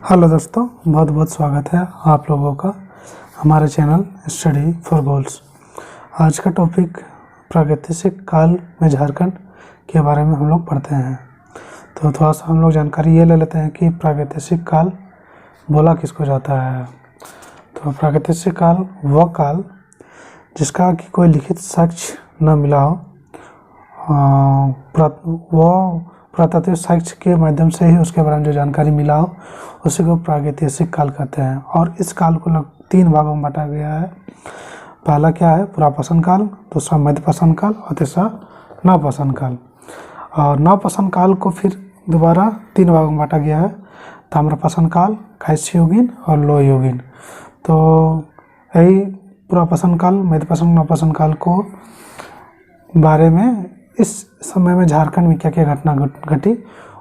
Hello दोस्तों, बहुत बहुत स्वागत है आप लोगों का हमारे चैनल स्टडी फॉर गोल्स। आज का टॉपिक प्रागैतिहासिक काल में झारखंड के बारे में हम लोग पढ़ते हैं। तो थोड़ा सा हम लोग जानकारी ये ले लेते हैं कि प्रागैतिहासिक काल बोला किसको जाता है। तो प्रागैतिहासिक काल वह काल जिसका कि कोई लिखित साक्ष्य न मिला हो, वो पुरातात्विक साक्ष्य के माध्यम से ही उसके बारे में जो जानकारी मिला हो उसी को प्रागैतिहासिक काल कहते हैं। और इस काल को तीन भागों में बांटा गया है। पहला क्या है? पुरापाषाण काल, दूसरा मध्यपाषाण काल और तीसरा नवपाषाण काल। और नवपाषाण काल को फिर दोबारा तीन भागों में बांटा गया है: ताम्रपाषाण काल, कांस्ययुगीन और लोहयुगीन। तो यही पुरापाषाण काल, मध्यपाषाण, नवपाषाण काल को बारे में इस समय में झारखंड में क्या क्या घटना घटी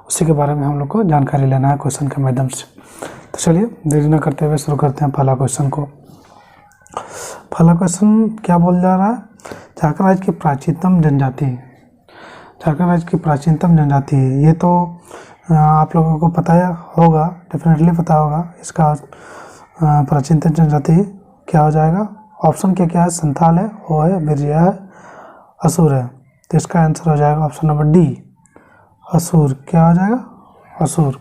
उसी के बारे में हम लोग को जानकारी लेना है क्वेश्चन के माध्यम से। तो चलिए देरी न करते हुए शुरू करते हैं पहला क्वेश्चन को। पहला क्वेश्चन क्या बोल जा रहा है? झारखंड राज्य की प्राचीनतम जनजाति। झारखंड राज्य की प्राचीनतम जनजाति, ये तो आप लोगों को पता होगा, डेफिनेटली पता होगा। इसका प्राचीनतम जनजाति क्या हो जाएगा? ऑप्शन क्या क्या है? संथाल है, वो है, बिरजिया है, असुर है। तो इसका आंसर हो जाएगा ऑप्शन नंबर डी, असुर। क्या हो जाएगा? असुर।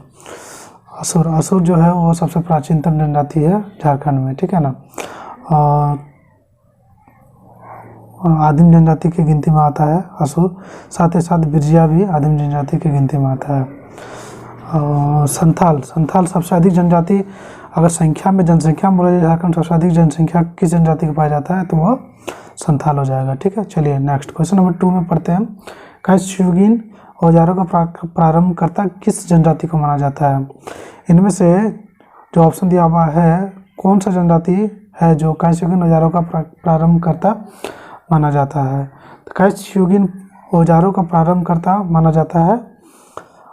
असुर असुर जो है वो सबसे प्राचीनतम जनजाति है झारखंड में, ठीक है ना। और आदिम जनजाति की गिनती में आता है असुर। साथ ही साथ बिरजिया भी आदिम जनजाति की गिनती में आता है। संथाल सबसे अधिक जनजाति, अगर संख्या में जनसंख्या बोला जाए झारखंड सबसे अधिक जनसंख्या किस जनजाति का पाया जाता है तो वह संथाल हो जाएगा, ठीक है। चलिए नेक्स्ट क्वेश्चन नंबर 2 में पढ़ते हैं। कांस्ययुगीन औजारों का प्रारंभकर्ता किस जनजाति को माना जाता है? इनमें से जो ऑप्शन दिया हुआ है, कौन सा जनजाति है जो कांस्ययुगीन औजारों का प्रारंभकर्ता माना जाता है? तो कांस्ययुगीन औजारों का प्रारंभकर्ता माना जाता है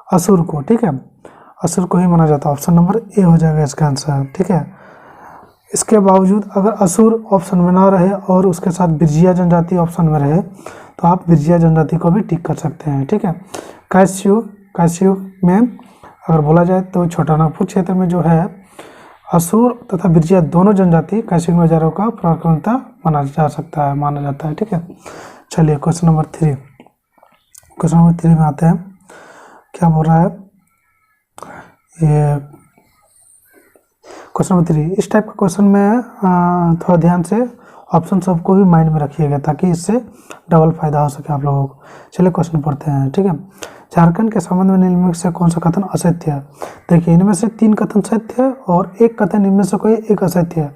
असुर को, ठीक है। असुर को ही माना जाता है। ऑप्शन नंबर ए हो जाएगा इसका आंसर, ठीक है। इसके बावजूद अगर असुर ऑप्शन में ना रहे और उसके साथ बिरजिया जनजाति ऑप्शन में रहे तो आप बिरजिया जनजाति को भी टिक कर सकते हैं, ठीक है। कांस्ययुग में अगर बोला जाए तो छोटा नागपुर क्षेत्र में जो है असुर तथा बिरजिया दोनों जनजाति कांस्ययुग औजारों का प्रारंभकर्ता माना जाता है, ठीक है। चलिए क्वेश्चन नंबर 3 में आते हैं। क्या बोल रहा है ये? क्वेश्चन नंबर 3, इस टाइप का क्वेश्चन में थोड़ा ध्यान से ऑप्शन सबको भी माइंड में रखिएगा ताकि इससे डबल फायदा हो सके आप लोगों को। चलिए क्वेश्चन पढ़ते हैं, ठीक है। झारखंड के संबंध में निम्नलिखित से कौन सा कथन असत्य है? देखिए इनमें से 3 कथन सत्य है और एक कथन इनमें से कोई एक असत्य है,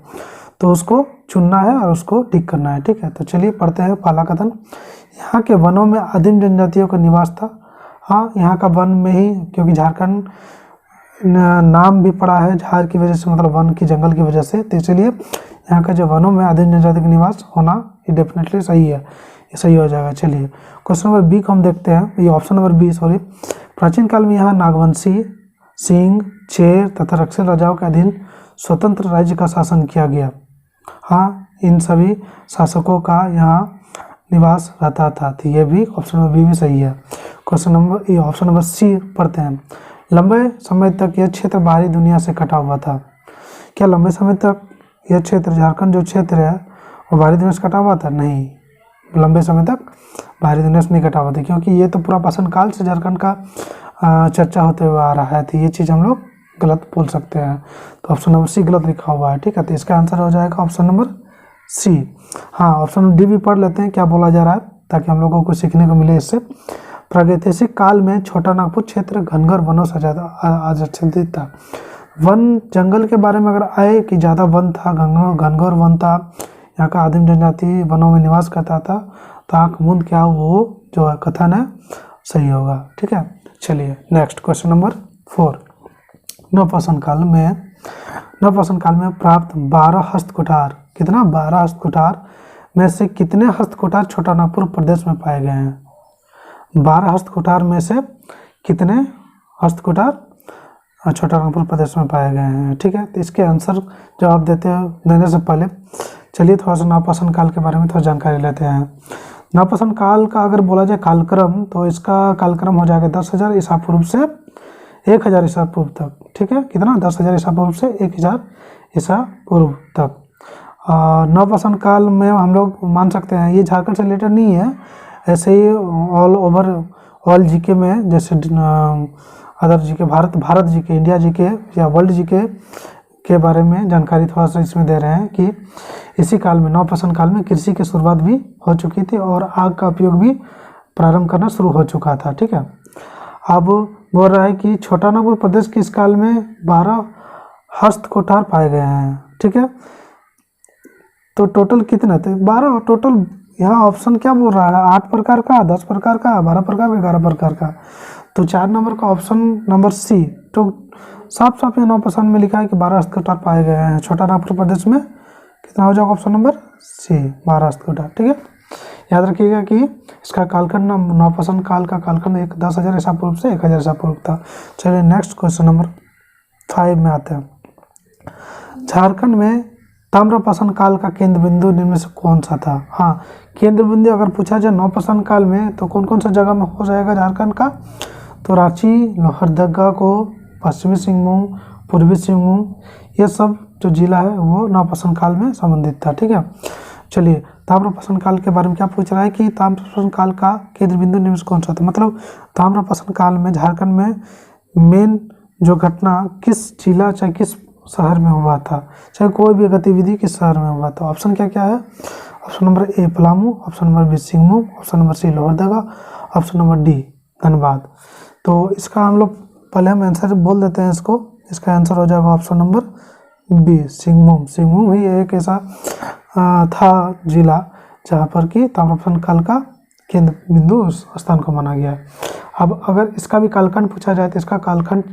तो उसको चुनना है और उसको टिक करना है, ठीक है। तो चलिए पढ़ते हैं पहला कथन। यहाँ के वनों में आदिम जनजातियों का निवास था। हाँ, यहाँ का वन में ही, क्योंकि झारखंड नाम भी पड़ा है झार की वजह से, मतलब वन की, जंगल की वजह से, तो इसलिए यहाँ का जो वनों में आदिम जनजाति का निवास होना ये डेफिनेटली सही है, ये सही हो जाएगा। चलिए क्वेश्चन नंबर बी को हम देखते हैं। ये ऑप्शन नंबर बी, सॉरी। प्राचीन काल में यहाँ नागवंशी, सिंह, चेर तथा रक्षण राजाओं के अधीन स्वतंत्र राज्य का शासन किया गया। हाँ, इन सभी शासकों का यहाँ निवास रहता था। तो ये भी ऑप्शन नंबर बी भी सही है। ऑप्शन नंबर सी पढ़ते हैं। लंबे समय तक यह क्षेत्र बाहरी दुनिया से कटा हुआ था। क्या लंबे समय तक यह क्षेत्र, झारखंड जो क्षेत्र है वो बाहरी दुनिया से कटा हुआ था? नहीं, लंबे समय तक बाहरी दुनिया से नहीं कटा हुआ था, क्योंकि ये तो पुरापाषाण काल से झारखंड का चर्चा होते हुए आ रहा है। तो ये चीज़ हम लोग गलत बोल सकते हैं। तो ऑप्शन नंबर सी गलत लिखा हुआ है, ठीक है। तो इसका आंसर हो जाएगा ऑप्शन नंबर सी। हाँ, ऑप्शन डी भी पढ़ लेते हैं क्या बोला जा रहा है ताकि हम लोगों को सीखने को मिले इससे। प्रागैतिहासिक काल में छोटा नागपुर क्षेत्र घनघोर वनों से ज़्यादा आच्छादित था। वन, जंगल के बारे में अगर आए कि ज़्यादा वन था, घनघोर वन था, यहाँ का आदिम जनजाति वनों में निवास करता था, तो आँख मूंद क्या वो जो है कथन है सही होगा, ठीक है। चलिए नेक्स्ट क्वेश्चन नंबर 4। नवपाषाण काल में प्राप्त 12 हस्तकुठार, कितना? 12 हस्तकुठार में से कितने हस्तकुठार छोटा नागपुर प्रदेश में पाए गए हैं? 12 हस्तकुठार में से कितने हस्तकुठार छोटा नागपुर प्रदेश में पाए गए हैं, ठीक है। तो इसके आंसर जवाब देने से पहले चलिए थोड़ा सा नवपाषाण काल के बारे में थोड़ा जानकारी लेते हैं। नवपाषाण काल का अगर बोला जाए कालक्रम, तो इसका कालक्रम हो जाएगा 10,000 ईसा पूर्व से 1000 ईसा पूर्व तक, ठीक है। कितना? 10,000 ईसा पूर्व से 1000 ईसा पूर्व तक। नवपाषाण काल में हम लोग मान सकते हैं, ये झारखंड से रिलेटेड नहीं है, ऐसे ही ऑल ओवर ऑल जीके में, जैसे other GK, Bharat GK, India GK या वर्ल्ड जीके के बारे में जानकारी थोड़ा सा इसमें दे रहे हैं कि इसी काल में, नवपाषाण काल में कृषि की शुरुआत भी हो चुकी थी और आग का उपयोग भी प्रारंभ करना शुरू हो चुका था, ठीक है। अब बोल रहा है कि छोटा नागपुर प्रदेश के इस काल में 12 हस्त कोठार पाए गए हैं, ठीक है। तो टोटल कितने थे? 12 टोटल। यहाँ ऑप्शन क्या बोल रहा है? 8 प्रकार का, 10 प्रकार का, 12 प्रकार का, 11 प्रकार का। तो 4 नंबर का ऑप्शन नंबर सी, तो साफ साफ ये नवपाषाण में लिखा है कि 12 हस्त कोठार पाए गए हैं छोटा नागपुर प्रदेश में। कितना हो जाएगा? ऑप्शन नंबर सी, 12 हस्त कोठार, ठीक है। याद रखिएगा कि इसका कालखंड, नवपाषाण काल का कालखंड 10,000 ईसा पूर्व से 1000 ईसा पूर्व था। चलिए नेक्स्ट क्वेश्चन नंबर 5 में आते हैं। झारखंड में ताम्रपाषाण काल का केंद्र बिंदु निम्न में से कौन सा था? हाँ, केंद्र बिंदु अगर पूछा जाए नवपाषाण काल में तो कौन कौन सा जगह में हो जाएगा झारखंड का? तो रांची, लोहरदगा को, पश्चिमी सिंहभूम, पूर्वी सिंहभूम, ये सब जो जिला है वो नवपाषाण काल में संबंधित था, ठीक है। चलिए, ताम्रपाषाण काल के बारे में क्या पूछ रहा है कि ताम्रपाषाण काल का केंद्र बिंदु निम्न से कौन सा था? मतलब ताम्रपाषाण काल में झारखंड में मेन जो घटना किस जिला चाहे किस शहर में हुआ था, चाहे कोई भी गतिविधि किस शहर में हुआ था? ऑप्शन क्या क्या है? Option number A Palamu, option number B Singhbhum, option number C Lohardaga, option number D Dhanbad. तो इसका हम लोग पहले हम आंसर बोल देते हैं इसको। इसका आंसर हो जाएगा option number B Singhbhum. Singhbhum ही एक ऐसा था जिला जहाँ पर कि ताम्रपाषाण काल का केंद्र बिंदु उस स्थान को माना गया है। अब अगर इसका भी कालखंड पूछा जाए तो इसका कालखंड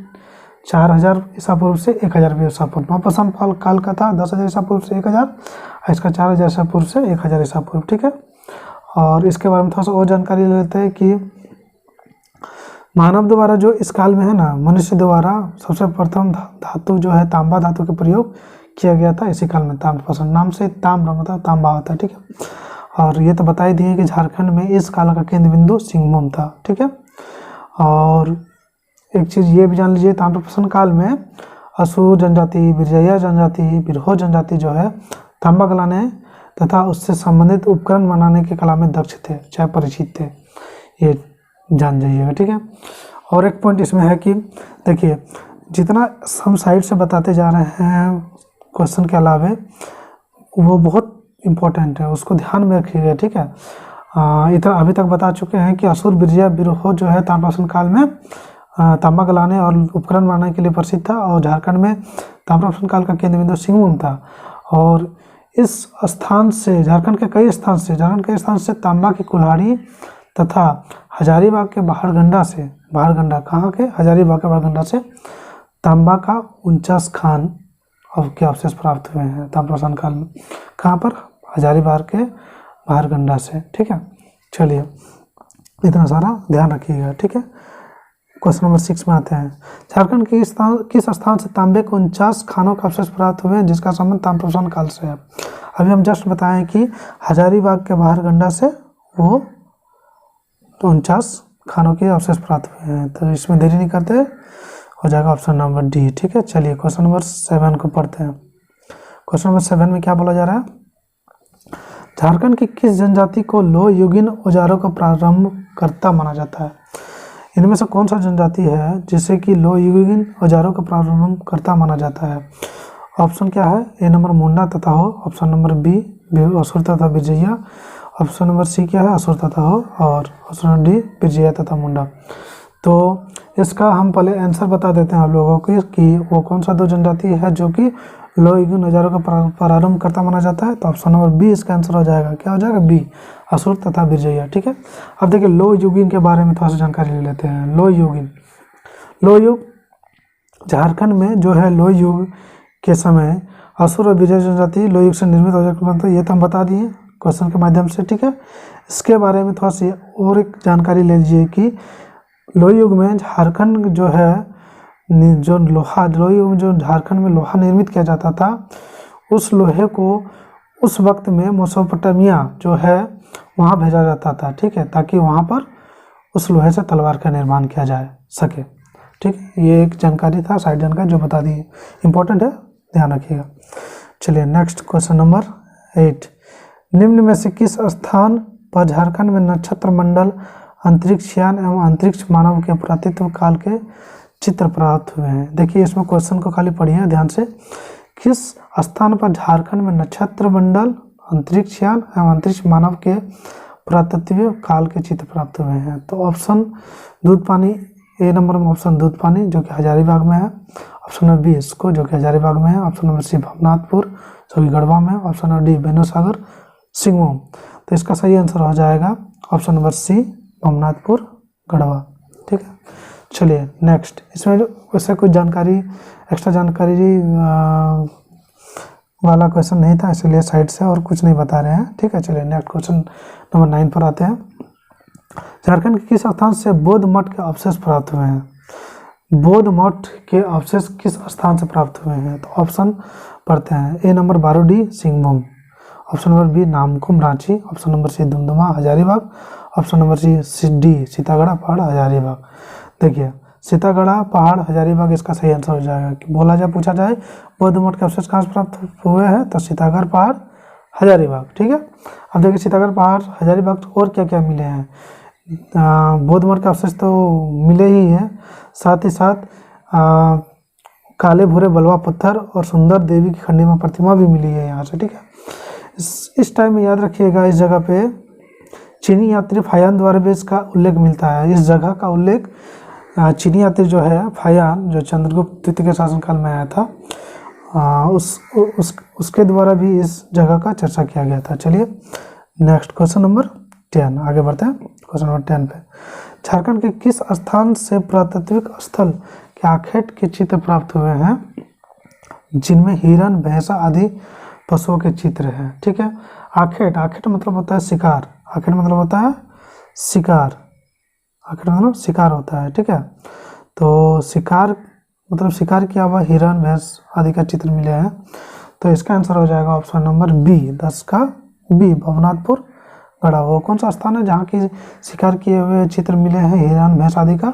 4000 ईसा पूर्व से 1000 ईसा पूर्व। नवपाषाण काल का था 10,000 ईसा पूर्व से 1000, इसका 4000 ईसा पूर्व से 1000 ईसा पूर्व, ठीक है। और इसके बारे में थोड़ा सा और जानकारी ले लेते हैं कि मानव द्वारा जो इस काल में है ना, मनुष्य द्वारा सबसे प्रथम धातु जो है तांबा धातु का प्रयोग किया गया था इसी काल में। ताम्रपाषाण नाम से ताम्र मतलब तांबा होता है, ठीक है। और ये तो बता ही दिए कि झारखंड में इस काल का केंद्र बिंदु सिंहभूम था, ठीक है। और एक चीज़ ये भी जान लीजिए, ताम्रपाषाण काल में असुर जनजाति, बिरजैया जनजाति, बिरहो जनजाति जो है तांबा गलाने तथा उससे संबंधित उपकरण बनाने की कला में दक्ष थे, चाहे परिचित थे, ये जान जाइएगा, ठीक है। और एक पॉइंट इसमें है कि देखिए, जितना हम साइड से बताते जा रहे हैं क्वेश्चन के अलावे, वो बहुत इम्पोर्टेंट है, उसको ध्यान में रखिएगा, ठीक है। इतना अभी तक बता चुके हैं कि असुर, बिरजैया, बिरहो जो है ताम्रपाषाण काल में तांबा गलाने और उपकरण बनाने के लिए प्रसिद्ध था। और झारखंड में ताम्रपाषाण काल का केंद्र बिंदु सिंहभूम था। और इस स्थान से, झारखंड के कई स्थान से तांबा की कुल्हाड़ी तथा हजारीबाग के बाहरगंडा से, बाहरगंडा कहाँ के? हजारीबाग के बाहरगंडा से तांबा का 49 खान के अवशेष प्राप्त हुए हैं ताम्रपाषाण काल में। कहाँ पर? हजारीबाग के बाहरगंडा से, ठीक है। चलिए, इतना सारा ध्यान रखिएगा, ठीक है। क्वेश्चन नंबर 6 में आते हैं। झारखंड के किस स्थान से तांबे के 49 खानों का अवशेष प्राप्त हुए हैं जिसका संबंध ताम्रपाषाण काल से है? अभी हम जस्ट बताएं कि हजारीबाग के बाहरगंडा से वो 49 खानों के अवशेष प्राप्त हुए हैं। तो इसमें देरी नहीं करते, हो जाएगा ऑप्शन नंबर डी, ठीक है। चलिए क्वेश्चन नंबर 7 को पढ़ते हैं। क्वेश्चन नंबर 7 में क्या बोला जा रहा है? झारखंड की किस जनजाति को लोह युगीन औजारों का प्रारंभकर्ता माना जाता है? इनमें से कौन सा जनजाति है जिसे कि लोह युगीन औजारों का प्रारंभकर्ता माना जाता है? ऑप्शन क्या है? ए नंबर मुंडा तथा हो, ऑप्शन नंबर बी असुर तथा बिरजैया, ऑप्शन नंबर सी क्या है? असुर तथा हो, और ऑप्शन नंबर डी बिरजैया तथा मुंडा। तो इसका हम पहले आंसर बता देते हैं आप लोगों को कि वो कौन सा दो जनजाति है जो कि लोह युगीन औजारों का प्रारंभकर्ता माना जाता है। तो ऑप्शन नंबर बी इसका आंसर हो जाएगा। क्या हो जाएगा? बी, असुर तथा बिरजैया, ठीक है। अब देखिए, लोह युगीन के बारे में थोड़ा सा जानकारी ले लेते हैं। लोह युग झारखंड में जो है, लोह युग के समय असुर और बिरजैया जनजाति लोह युग से निर्मित औजार का बनता है, ये तो हम बता दिए क्वेश्चन के माध्यम से, ठीक है। इसके बारे में थोड़ा सी और एक जानकारी ले लीजिए कि लोह युग में झारखंड जो है, लोह युग में जो झारखंड में लोहा निर्मित किया जाता था, उस लोहे को उस वक्त में मेसोपोटामिया जो है वहाँ भेजा जाता था, ठीक है, ताकि वहाँ पर उस लोहे से तलवार का निर्माण किया जा सके, ठीक है, ये एक जानकारी था, साइड जानकारी जो बता दी, इंपॉर्टेंट है, ध्यान रखिएगा। चलिए नेक्स्ट क्वेश्चन नंबर 8, निम्न में से किस स्थान पर झारखंड में नक्षत्र मंडल, अंतरिक्ष यान एवं अंतरिक्ष मानव के पुरातत्व काल के चित्र प्राप्त हुए हैं? देखिए इसमें क्वेश्चन को खाली पढ़िए ध्यान से, किस स्थान पर झारखंड में नक्षत्र मंडल, अंतरिक्ष यान एवं अंतरिक्ष मानव के पुरातत्व काल के चित्र प्राप्त हुए हैं? तो ऑप्शन दूध पानी, ए नंबर में ऑप्शन दूध पानी जो कि हजारीबाग में है, ऑप्शन नंबर बी इसको जो कि हजारीबाग में है, ऑप्शन नंबर सी भवनाथपुर जो कि गढ़वा में है, option number D Benusagar Singhbhum. तो इसका सही आंसर हो जाएगा option number C Bhawnathpur Garhwa. ठीक है, चलिए नेक्स्ट, इसमें वैसे कोई जानकारी, एक्स्ट्रा जानकारी वाला क्वेश्चन नहीं था, इसलिए साइड से और कुछ नहीं बता रहे हैं। ठीक है, चलिए नेक्स्ट क्वेश्चन नंबर 9 पर आते हैं। झारखंड के किस स्थान से बौद्ध मठ के अवशेष प्राप्त हुए हैं? बौद्ध मठ के अवशेष किस स्थान से प्राप्त हुए हैं? तो ऑप्शन पढ़ते हैं, A number Barudi Singhbhum, option number B Namkum Ranchi, option number C Dumduma Hazaribagh, option number C D Sitagarh Pahar Hazaribagh. देखिए सीतागढ़ पहाड़ हजारीबाग इसका सही आंसर हो जाएगा। कि बोला जाए, पूछा जाए बौद्ध मठ के अवशेष कहाँ से प्राप्त हुए हैं, तो सीतागढ़ पहाड़ हजारीबाग। ठीक है, अब देखिए सीतागढ़ पहाड़ हजारीबाग और क्या क्या मिले हैं? बौद्ध मठ के अवशेष तो मिले ही हैं, साथ ही साथ काले भूरे बलुआ पत्थर और सुंदर देवी की खंडीमा प्रतिमा भी मिली है यहाँ से। ठीक है, इस टाइम में याद रखिएगा, इस जगह पे चीनी यात्री फायान द्वारा भी इसका उल्लेख मिलता है। इस जगह का उल्लेख चीनी यात्री जो है फायान, जो चंद्रगुप्त द्वितीय के शासनकाल में आया था, उसके द्वारा भी इस जगह का चर्चा किया गया था। चलिए नेक्स्ट क्वेश्चन नंबर 10 आगे बढ़ते हैं। क्वेश्चन नंबर 10 पे, झारखंड के किस स्थान से पुरातात्विक स्थल के आखेट के चित्र प्राप्त हुए हैं जिनमें हिरण, भैंसा आदि पशुओं के चित्र हैं? ठीक है, आखेट मतलब होता है शिकार, आखेट मतलब होता है शिकार, आखेट मतलब शिकार होता है। ठीक है, तो शिकार मतलब शिकार किया हुआ हिरण, भैंस आदि का चित्र मिले हैं। तो इसका आंसर हो जाएगा ऑप्शन नंबर बी, 10 का बी भवनाथपुर गढ़वा। वो कौन सा स्थान है जहाँ की शिकार किए हुए चित्र मिले हैं हिरण, भैंस आदि का?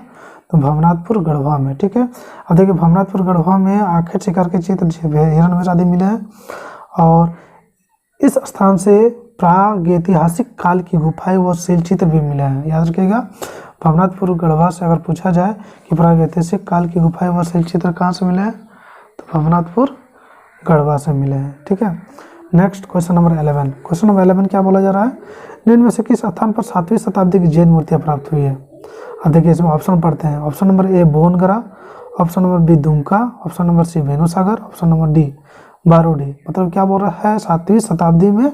तो भवनाथपुर गढ़वा में। ठीक है, अब देखिए भवनाथपुर गढ़वा में आखेट शिकार के चित्र हिरण, भैंस आदि मिले हैं। और इस स्थान से प्रागैतिहासिक काल की गुफाएं व शैल चित्र भी मिले हैं। याद रखिएगा, भवनाथपुर गढ़वा से अगर पूछा जाए कि प्रागैतिहासिक काल की गुफाएं व शैल चित्र कहाँ से मिले हैं, तो भवनाथपुर गढ़वा से मिले हैं। ठीक है, next question number 11। Question number 11 क्या बोला जा रहा है, निम्न में से किस स्थान पर 7वीं शताब्दी की जैन मूर्तियां प्राप्त हुई है? अब देखिए इसमें ऑप्शन पढ़ते हैं, option number A Bhuvangara, option number B Dumka, option number C Benusagar, option number D Barudi. मतलब क्या बोल रहा है, 7वीं शताब्दी में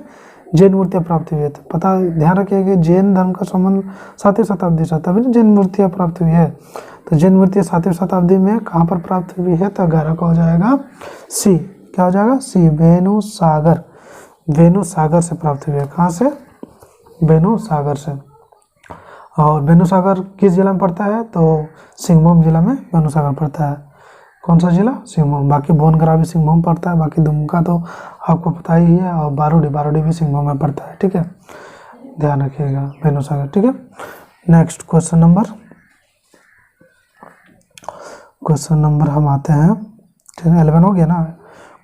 जैन मूर्तियां प्राप्त हुई है। तो पता ध्यान रखिए कि जैन धर्म का संबंध 7वीं शताब्दी से, तभी ना जैन मूर्तियां प्राप्त हुई है। तो जैन मूर्तियां 7वीं शताब्दी में कहाँ पर प्राप्त हुई है? तो 11 का हो जाएगा सी, क्या हो जाएगा सी, बेनूसागर, बेनूसागर से प्राप्त हुई है। कहाँ से? बेनूसागर से। और बेनूसागर किस जिला में पड़ता है? तो सिंहभूम जिला में बेनूसागर पड़ता है। कौन सा जिला? सिंहभूम। बाकी भुवनगरा भी सिंहभूम पड़ता है, बाकी दुमका तो आपको पता ही है, और बारूडी भी सिंहभूम में पड़ता है। ठीक है, ध्यान रखिएगा बेनूसागर। ठीक है, नेक्स्ट क्वेश्चन नंबर हम आते हैं, ठीक है 11 हो गया ना।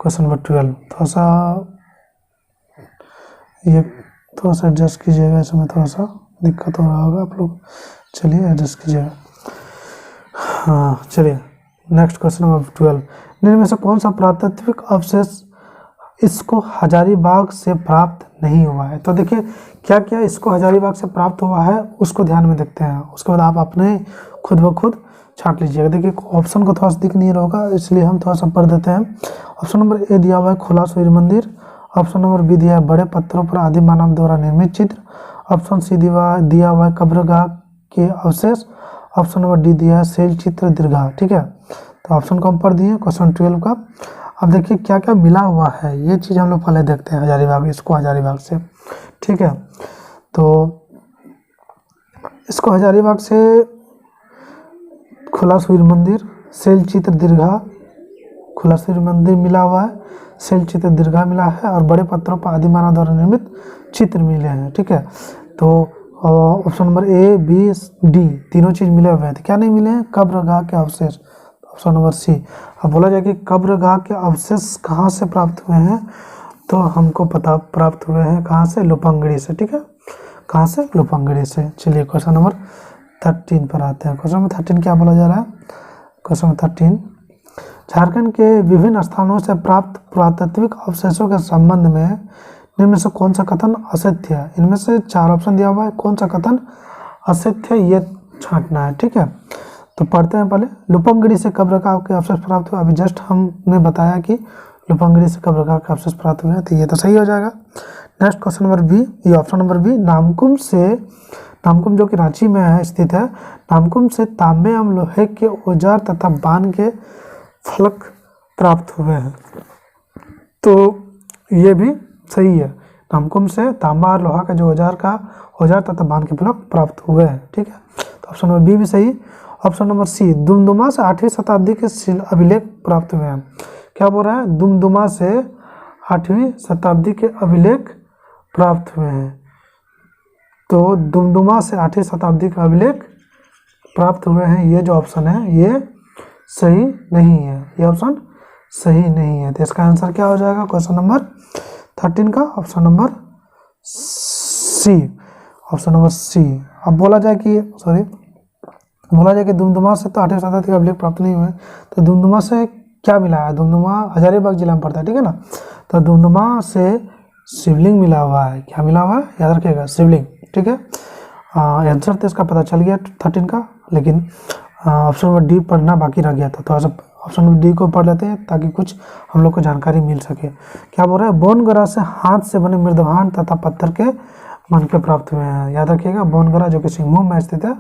क्वेश्चन नंबर 12, ये थोड़ा सा एडजस्ट कीजिएगा, इसमें थोड़ा सा दिक्कत हो रहा होगा आप लोग, चलिए एडजस्ट कीजिएगा। हाँ चलिए नेक्स्ट क्वेश्चन नंबर 12, निम्न में से कौन सा पुरातात्विक अवशेष इसको हजारीबाग से प्राप्त नहीं हुआ है? तो देखिए क्या क्या इसको हजारीबाग से प्राप्त हुआ है उसको ध्यान में देखते हैं, उसके बाद आप अपने खुद ब खुद छांट लीजिएगा। देखिए ऑप्शन को थोड़ा सा दिख नहीं रहा होगा, इसलिए हम थोड़ा सा पढ़ देते हैं। ऑप्शन नंबर ए दिया हुआ है खुला सूर्य मंदिर, ऑप्शन नंबर बी दिया है बड़े पत्थरों पर आदि मानव द्वारा निर्मित चित्र, ऑप्शन सी दिया हुआ है कब्रगाह के अवशेष, ऑप्शन नंबर डी दिया है शैल चित्र दीर्घा। ठीक है, तो ऑप्शन को हम पढ़ दिए क्वेश्चन 12 का। अब देखिए क्या क्या मिला हुआ है, ये चीज़ हम लोग पहले देखते हैं हजारीबाग, इसको हजारीबाग से। ठीक है, तो इसको हजारीबाग से खुला सूर्य मंदिर, शैल चित्र दीर्घा, खुला सूर्य मंदिर मिला हुआ है, शैल चित्र दीर्घा मिला है, और बड़े पत्थरों पर आदि मानव द्वारा निर्मित चित्र मिले हैं। ठीक है, तो option number A, B, D तीनों चीज़ मिले हुए हैं, तो क्या नहीं मिले हैं? कब्रगाह के अवशेष, ऑप्शन नंबर सी। अब बोला जाए कि कब्रगाह के अवशेष कहाँ से प्राप्त हुए हैं, तो हमको पता प्राप्त हुए हैं कहाँ से? लोपांगड़ी से, ठीक है, कहाँ से? लोपांगड़ी से। चलिए क्वेश्चन नंबर 13 पर आते हैं। क्वेश्चन नंबर 13 क्या बोला जा रहा है? क्वेश्चन नंबर 13, झारखंड के विभिन्न स्थानों से प्राप्त पुरातात्विक अवशेषों के संबंध में इनमें से कौन सा कथन असत्य है? इनमें से 4 ऑप्शन दिया हुआ है, कौन सा कथन असत्य है ये छांटना है, ठीक है। तो पढ़ते हैं पहले। लोपांगड़ी से कब्रगाह के अवशेष प्राप्त हुए, अभी जस्ट हमने बताया कि लोपांगड़ी से कब्रगाह के अवशेष प्राप्त हुए हैं, तो ये तो सही हो जाएगा। नेक्स्ट क्वेश्चन नंबर बी, ये ऑप्शन नंबर बी, नामकुम जो कि रांची में है स्थित है, नामकुम से तांबे एवं लोहे के औजार तथा बाण के फलक प्राप्त हुए हैं, तो ये भी सही है। नामकुम से तांबा और लोहा का जो औजार तथा बाण के फलक प्राप्त हुए हैं, ठीक है, तो ऑप्शन नंबर बी भी सही। ऑप्शन नंबर सी, दुमदुमा से 8वीं शताब्दी के शिला अभिलेख प्राप्त हुए हैं। क्या बोल रहा है? दुमदुमा से 8वीं शताब्दी के अभिलेख प्राप्त हुए हैं, तो दुमदुमा से 8वीं शताब्दी का अभिलेख प्राप्त हुए हैं, ये जो ऑप्शन है ये सही नहीं है, ये ऑप्शन सही नहीं है। तो इसका आंसर क्या हो जाएगा क्वेश्चन नंबर 13 का? Option number C, option number C. अब बोला जाए कि दुमदुमा से तो 8वीं शताब्दी का अभिलेख प्राप्त नहीं हुए, तो दुमदुमा से क्या मिला है? दुमदुमा हजारीबाग जिला में पड़ता है, ठीक है ना, तो दुमदुमा से शिवलिंग मिला हुआ है। क्या मिला हुआ है? याद रखिएगा, शिवलिंग, ठीक है। आंसर तो इसका पता चल गया 13 का, लेकिन ऑप्शन नंबर डी पढ़ना बाकी रह गया था, थोड़ा सा ऑप्शन नंबर डी को पढ़ लेते हैं ताकि कुछ हम लोग को जानकारी मिल सके। क्या बोल रहा है? बोनगरा से हाथ से बने मृदभांड तथा पत्थर के मनके प्राप्त हुए हैं। याद रखिएगा, बोनगरा जो कि सिंहभूम में स्थित है,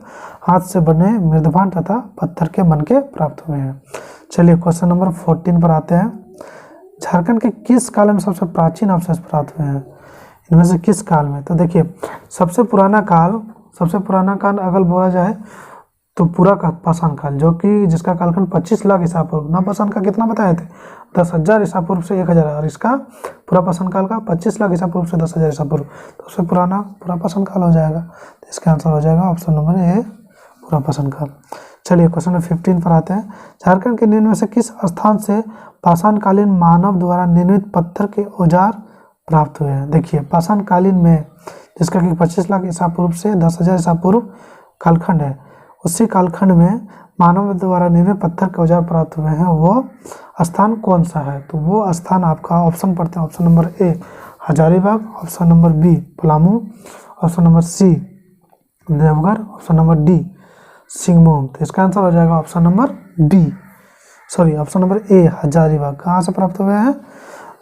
हाथ से बने मृदभांड तथा पत्थर के मनके प्राप्त हुए हैं। चलिए क्वेश्चन नंबर 14 पर आते हैं। झारखंड के किस काल में सबसे प्राचीन अवशेष प्राप्त हुए हैं? इनमें से किस काल में? तो देखिए, सबसे पुराना काल अगर बोला जाए तो पूरा का पाषाण काल, जो कि जिसका कालखंड 25 लाख ईसा पूर्व, नवपाषाण का कितना बताए थे? 10,000 ईसा पूर्व से 1,000, और इसका पूरा पाषाण काल का 25 लाख ईसा पूर्व से 10,000 ईसा पूर्व, तो उससे पुराना पूरा पाषाण काल हो जाएगा। तो इसका आंसर हो जाएगा ऑप्शन नंबर ए, पूरा पाषाण काल। चलिए क्वेश्चन नंबर 15 पर आते हैं। झारखंड के निम्न में से किस स्थान से पाषाणकालीन मानव द्वारा निर्मित पत्थर के औजार प्राप्त हुए हैं? देखिए, पाषाणकालीन में जिसका कि 25 लाख ईसा पूर्व से 10,000 ईसा पूर्व कालखंड है, उसी कालखंड में मानव द्वारा निर्मित पत्थर के औजार प्राप्त हुए हैं, वो स्थान कौन सा है? तो वो स्थान आपका ऑप्शन पढ़ते हैं। Option number A Hazaribagh, option number B Palamu, option number C Deoghar, option number D Singhbhum. तो इसका आंसर हो जाएगा option number D, option number A Hazaribagh. कहाँ से प्राप्त हुए हैं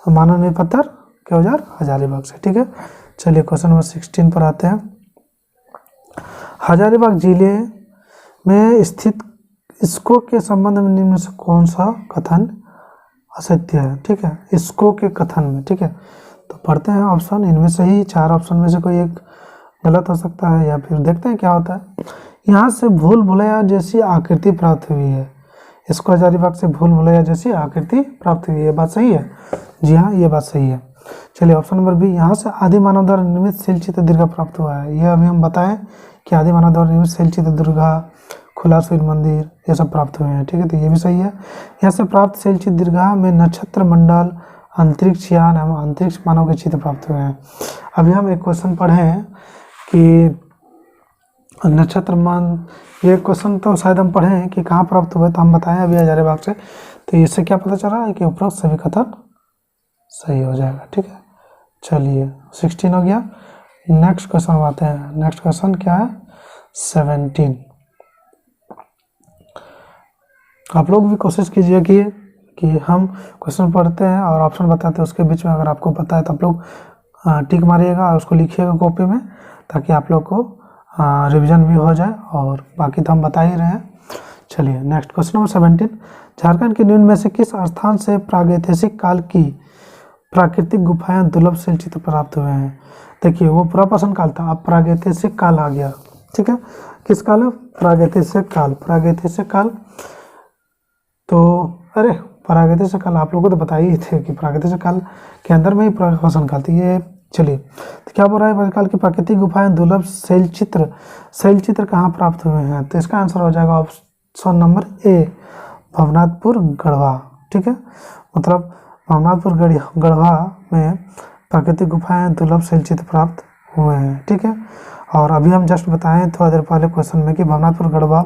मानव निर्मित पत्थर के औजार? हजारीबाग से, ठीक है। चलिए क्वेश्चन नंबर 16 पर आते हैं। हजारीबाग जिले में स्थित इसको के संबंध में निम्न से कौन सा कथन असत्य है? ठीक है, इसको के कथन में, ठीक है। तो पढ़ते हैं ऑप्शन, इनमें से ही 4 ऑप्शन में से कोई एक गलत हो सकता है, या फिर देखते हैं क्या होता है। यहाँ से भूल भुलैया जैसी आकृति प्राप्त हुई है। इसको हजारीबाग से भूल भुलैया जैसी आकृति प्राप्त हुई है, ये बात सही है? जी हाँ, ये बात सही है। चलिए ऑप्शन नंबर बी, यहाँ से आदि मानव द्वारा निर्मित शिलचित्र दीर्घा प्राप्त हुआ है। ये अभी हम बताएं कि आदि मानव द्वारा निर्मित शिलचित्र दीर्घा, खुला सूर्य मंदिर, ये सब प्राप्त हुए हैं, ठीक है, तो ये भी सही है। यहाँ से प्राप्त शिलचित्र दीर्घा में नक्षत्र मंडल, अंतरिक्ष यान एवं अंतरिक्ष मानव के चित्र प्राप्त हुए हैं। अभी हम एक क्वेश्चन पढ़ें कि नक्षत्र मान, ये क्वेश्चन तो शायद हम पढ़ें कि कहाँ प्राप्त हुए, तो हम बताएं अभी हजारीबाग से। तो इससे क्या पता चल रहा है कि उपरोक्त सभी कथन सही हो जाएगा, ठीक है। चलिए 16 हो गया। नेक्स्ट क्वेश्चन आते हैं। नेक्स्ट क्वेश्चन क्या है? 17। आप लोग भी कोशिश कीजिए कि हम क्वेश्चन पढ़ते हैं और ऑप्शन बताते हैं, उसके बीच में अगर आपको पता है तो आप लोग टिक मारिएगा और उसको लिखिएगा कॉपी में, ताकि आप लोग को रिवीजन भी हो जाए, और बाकी तो हम बता ही रहे हैं। चलिए नेक्स्ट क्वेश्चन नंबर 17। झारखंड के निम्न में से किस स्थान से प्रागैतिहासिक काल की प्राकृतिक गुफाएं दुर्लभ शिलचित्र प्राप्त हुए हैं? देखिए, वो पुरापाषाण काल था, अब प्रागैतिहासिक काल आ गया, ठीक है। किस काल है? प्रागैतिहासिक काल। प्रागैतिहासिक काल, तो प्रागैतिहासिक काल आप लोगों को तो बता ही थे कि प्रागैतिहासिक काल के अंदर में ही पुरापाषाण काल थी। ये चलिए, तो क्या बोल रहा है, प्राचीन काल की प्राकृतिक गुफाएं दुर्लभ शैलचित्र कहाँ प्राप्त हुए हैं? तो इसका आंसर हो जाएगा option number A, Bhawnathpur Garhwa. ठीक है, मतलब भवनाथपुर गढ़वा में प्राकृतिक गुफाएं दुर्लभ शैलचित्र प्राप्त हुए हैं। ठीक है, और अभी हम जस्ट बताएं थोड़ा देर पहले क्वेश्चन में कि भवनाथपुर गढ़वा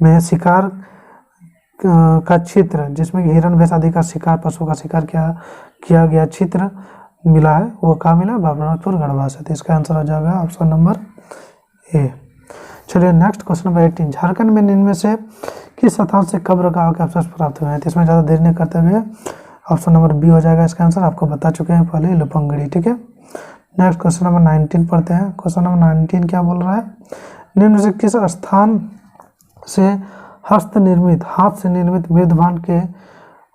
में शिकार का चित्र, जिसमें हिरण भैंस आदि का शिकार, पशु का शिकार किया गया चित्र मिला है, वो कहाँ मिला? भवनाथपुर गढ़वा से। तो इसका आंसर आ जाएगा ऑप्शन नंबर ए। चलिए नेक्स्ट क्वेश्चन नंबर 18, झारखंड में निम्न में से किस स्थान से कब्र गांव के अवशेष प्राप्त हुए हैं? तो इसमें ज़्यादा देर नहीं करते हुए ऑप्शन नंबर बी हो जाएगा इसका आंसर, आपको बता चुके हैं पहले, लुपंगड़ी। ठीक है, नेक्स्ट क्वेश्चन नंबर 19 पढ़ते हैं। क्वेश्चन नंबर 19 क्या बोल रहा है, निम्न से किस स्थान से हाथ से निर्मित मृदभांड के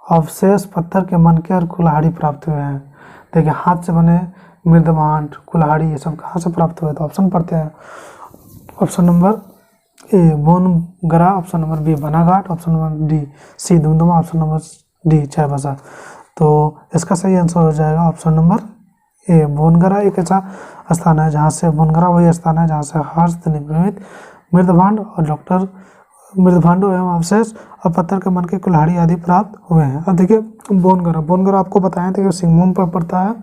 अवशेष पत्थर के मनके और कुल्हाड़ी प्राप्त हुए हैं? देखिए, हाथ से बने मृदभांड, कुल्हाड़ी, ये सब कहाँ से प्राप्त हुए? तो ऑप्शन पढ़ते हैं। Option number A Bongara, option number B Banaghat, option number D C Dumduma, option number D Chaibasa. तो इसका सही आंसर हो जाएगा ऑप्शन नंबर ए, बोनगरा एक ऐसा स्थान है जहाँ से, बोनगरा वही स्थान है जहाँ से हस्त निर्मित मृदभांड और डॉक्टर मृदभांडों एवं अवशेष और पत्थर के मनके, कुल्हाड़ी आदि प्राप्त हुए हैं। अब देखिए, बोनगरा आपको बताया था कि सिंहभूम पर पड़ता है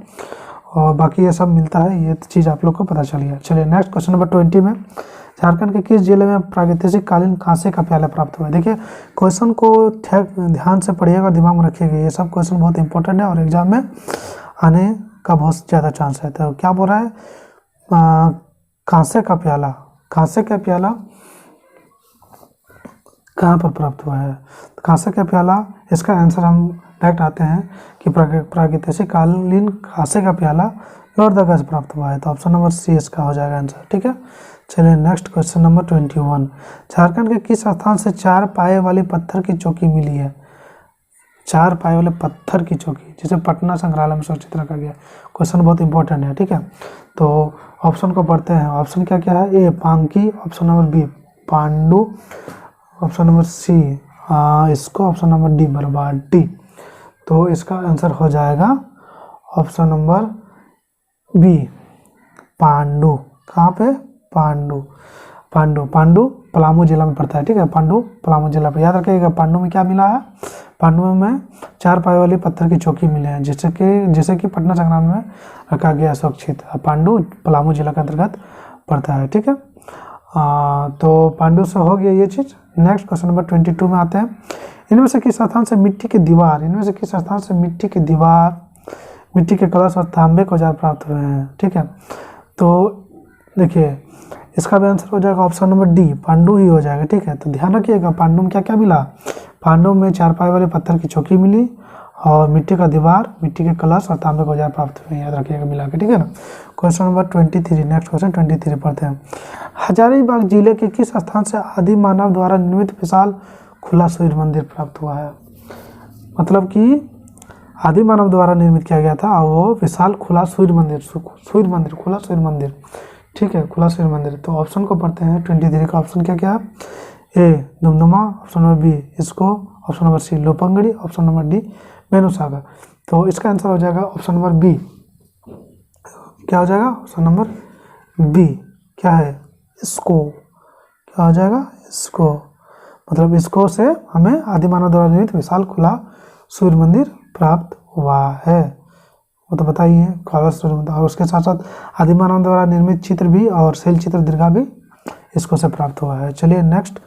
और बाकी ये सब मिलता है, ये चीज़ आप लोग को पता चली है। चलिए नेक्स्ट क्वेश्चन नंबर 20 में, झारखंड के किस जिले में प्रागैतिहासिक कालीन कांसे का प्याला प्राप्त हुआ है? देखिए, क्वेश्चन को ध्यान से पढ़िएगा और दिमाग में रखिएगा, ये सब क्वेश्चन बहुत इंपॉर्टेंट है और एग्जाम में आने का बहुत ज़्यादा चांस है। तो क्या बोल रहा है, कांसे का प्याला कहाँ पर प्राप्त हुआ है? तो कांसे का प्याला, इसका आंसर हम डायरेक्ट आते हैं कि प्रागैतिहासिक कालीन कांसे का प्याला लोहरदगा से प्राप्त हुआ है। तो ऑप्शन नंबर सी इसका हो जाएगा आंसर। ठीक है, चलिए नेक्स्ट क्वेश्चन नंबर 21, झारखंड के किस स्थान से 4 पाए वाली पत्थर की चौकी मिली है? 4 पाए वाले पत्थर की चौकी, जिसे पटना संग्रहालय में सुरक्षित रखा गया। क्वेश्चन बहुत इंपॉर्टेंट है। ठीक है, तो ऑप्शन को पढ़ते हैं। ऑप्शन क्या क्या है? A Panki, option number B Pandu, option number C इसको, ऑप्शन नंबर डी बरबाडी। तो इसका आंसर हो जाएगा ऑप्शन नंबर बी पांडु। कहाँ पे? पांडु पलामू जिला में पड़ता है। ठीक है, पांडु पलामू जिला पे, याद रखिएगा। पांडु में क्या मिला है? पांडु में 4 पाए वाली पत्थर की चौकी मिले हैं, जिसे कि पटना संग्राम में रखा गया सुरक्षित। पांडु पलामू जिला के अंतर्गत पड़ता है। ठीक है, तो पांडु से हो गया ये चीज़। नेक्स्ट क्वेश्चन नंबर 22 में आते हैं, इनमें से किस स्थान से मिट्टी के दीवार, मिट्टी के कलश और तांबे के औजार प्राप्त हुए हैं? ठीक है, तो देखिए, इसका भी आंसर हो जाएगा ऑप्शन नंबर डी, पांडु ही हो जाएगा। ठीक है, तो ध्यान रखिएगा, पांडु में क्या क्या मिला? पांडु में 4 पाए वाले पत्थर की चौकी मिली और मिट्टी का दीवार, मिट्टी के कलश और तांबे के औजार प्राप्त हुए, याद रखिएगा मिला के। ठीक है ना। क्वेश्चन नंबर 23, नेक्स्ट क्वेश्चन 23 पढ़ते हैं। हजारीबाग जिले के किस स्थान से आदि मानव द्वारा निर्मित विशाल खुला सूर्य मंदिर प्राप्त हुआ है? मतलब कि आदि मानव द्वारा निर्मित किया गया था और वो विशाल खुला सूर्य मंदिर, खुला सूर्य मंदिर। ठीक है, खुला सूर्य मंदिर। तो ऑप्शन को पढ़ते हैं 23 का। ऑप्शन क्या क्या है? A Dumduma, option number B इसको, option number C Lopangdi, option number D Menusagar. तो इसका आंसर हो जाएगा ऑप्शन नंबर बी। क्या हो जाएगा? ऑप्शन नंबर बी क्या है? इसको। क्या हो जाएगा? इसको। मतलब इसको से हमें आदि मानव द्वारा निर्मित विशाल खुला सूर्य मंदिर प्राप्त हुआ है, वो तो बताइए खुला सूर्य मंदिर। और उसके साथ साथ आदि मानव द्वारा निर्मित चित्र भी और शैल चित्र दीर्घा भी इसको से प्राप्त हुआ है। चलिए नेक्स्ट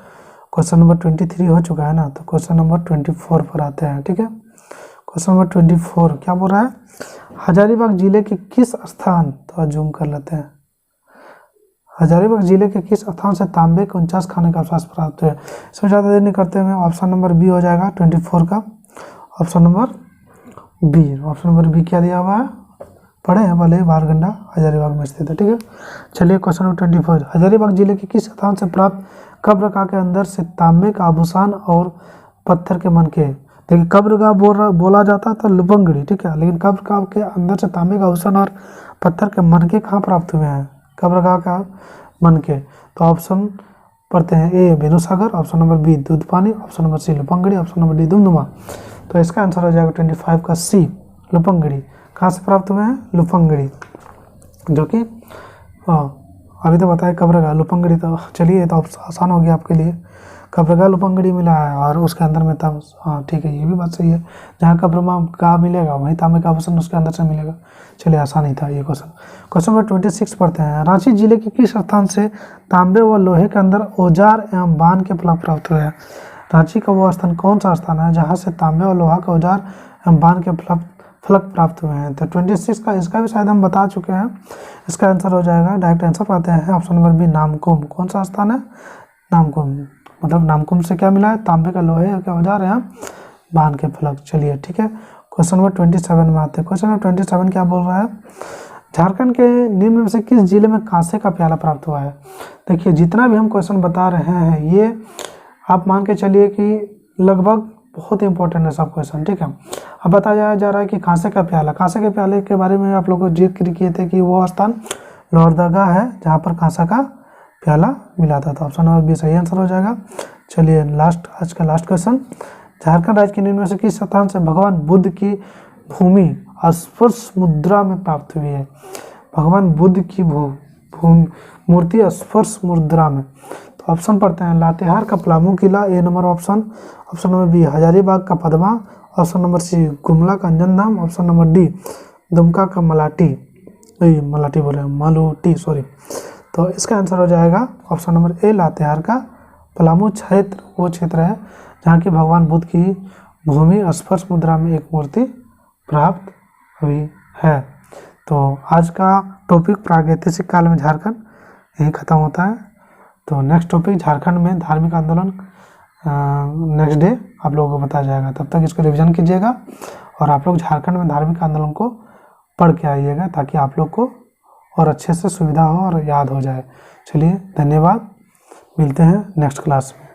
क्वेश्चन नंबर 23 हो चुका है ना, तो क्वेश्चन नंबर 24 पर आते हैं। ठीक है, क्वेश्चन नंबर 24 क्या बोल रहा है? हजारीबाग जिले के किस स्थान, तो जूम कर लेते हैं, हजारीबाग जिले के किस स्थान से तांबे के 49 खाने का अवशेष प्राप्त हुए? इसमें ज़्यादा देर नहीं करते हुए ऑप्शन नंबर बी हो जाएगा 24 का। ऑप्शन नंबर बी क्या दिया हुआ है? पढ़े हैं भले, बारगंडा हजारीबाग में स्थित है। ठीक है, चलिए क्वेश्चन नंबर 24, हजारीबाग जिले के किस स्थान से प्राप्त कब्रगाह के अंदर से तांबे का आभूषण और पत्थर के मनके? देखिए, कब्रगाह बोला जाता था लुपंगड़ी। ठीक है, लेकिन कब्रगाह के अंदर से तांबे का आभूषण और पत्थर के मनके कहाँ प्राप्त हुए हैं? कब्रगाह का मनके। तो ऑप्शन पढ़ते हैं, A Benusagar, option number B Dudhpani, option number C Lupungdi, option number D Dumduma. तो इसका आंसर हो जाएगा 25 का सी लुपंगड़ी। कहाँ से प्राप्त हुए हैं? लुपंगड़ी। जो कि अभी तो बताया कब्रगाह लुपंगड़ी, तो चलिए ये तो आसान हो गया आपके लिए। कब्रगाह लुपंगड़ी मिला है और उसके अंदर में ताम, हाँ ठीक है, ये भी बात सही है। जहाँ कब्रगाह मिलेगा वहीं तांबे का आभूषण उसके अंदर से मिलेगा। चलिए आसान ही था ये क्वेश्चन। क्वेश्चन नंबर 26 पढ़ते हैं। रांची जिले के किस स्थान से तांबे व लोहे के अंदर औजार एवं बाण के फलक प्राप्त हुए हैं? रांची का वो स्थान कौन सा स्थान है जहाँ से तांबे और लोहा का औजार एवं बाण के फलक प्राप्त हुए हैं? तो 26 का इसका भी शायद हम बता चुके हैं। इसका आंसर हो जाएगा, डायरेक्ट आंसर पाते हैं ऑप्शन नंबर बी, नामकुम। कौन सा स्थान है? नामकुम। मतलब नामकुम से क्या मिला है? तांबे का लोहे के औजार या बाण के फलक। चलिए ठीक है, क्वेश्चन नंबर 27 में आते हैं। क्वेश्चन नंबर 27 क्या बोल रहा है? झारखंड के निम्न में से किस जिले में कांसे का प्याला प्राप्त हुआ है? देखिए जितना भी हम क्वेश्चन बता रहे हैं ये आप मान के चलिए कि लगभग बहुत इंपॉर्टेंट है सब क्वेश्चन, ठीक है। अब बताया जा रहा है कि कांसे का प्याला, कांसे के प्याले के बारे में आप लोगों को जिक्र किए थे कि वो स्थान लोहरदगा है जहाँ पर कांसा का प्याला मिला था। तो ऑप्शन नंबर बी सही आंसर हो जाएगा। चलिए लास्ट, आज का लास्ट क्वेश्चन। झारखंड राज्य के निम्न में से किस स्थान से भगवान बुद्ध की भूमि स्पर्श मुद्रा में प्राप्त हुई है? भगवान बुद्ध की मूर्ति स्पर्श मुद्रा में। तो ऑप्शन पढ़ते हैं। लातेहार का पलामू किला A number option, option number B Hazaribagh का Padma, option number C Gumla का Anjandham, option number D Dumka का मलाटी बोले मालूटी सॉरी। तो इसका आंसर हो जाएगा ऑप्शन नंबर ए, लातेहार का पलामू क्षेत्र वो क्षेत्र है जहाँ की भगवान बुद्ध की भूमि स्पर्श मुद्रा में एक मूर्ति प्राप्त हुई है। तो आज का टॉपिक प्रागैतिहासिक काल में झारखंड यही खत्म होता है। तो नेक्स्ट टॉपिक झारखंड में धार्मिक आंदोलन नेक्स्ट डे आप लोगों को बताया जाएगा। तब तक इसको रिवीजन कीजिएगा और आप लोग झारखंड में धार्मिक आंदोलन को पढ़ के आइएगा ताकि आप लोग को और अच्छे से सुविधा हो और याद हो जाए। चलिए धन्यवाद, मिलते हैं नेक्स्ट क्लास में।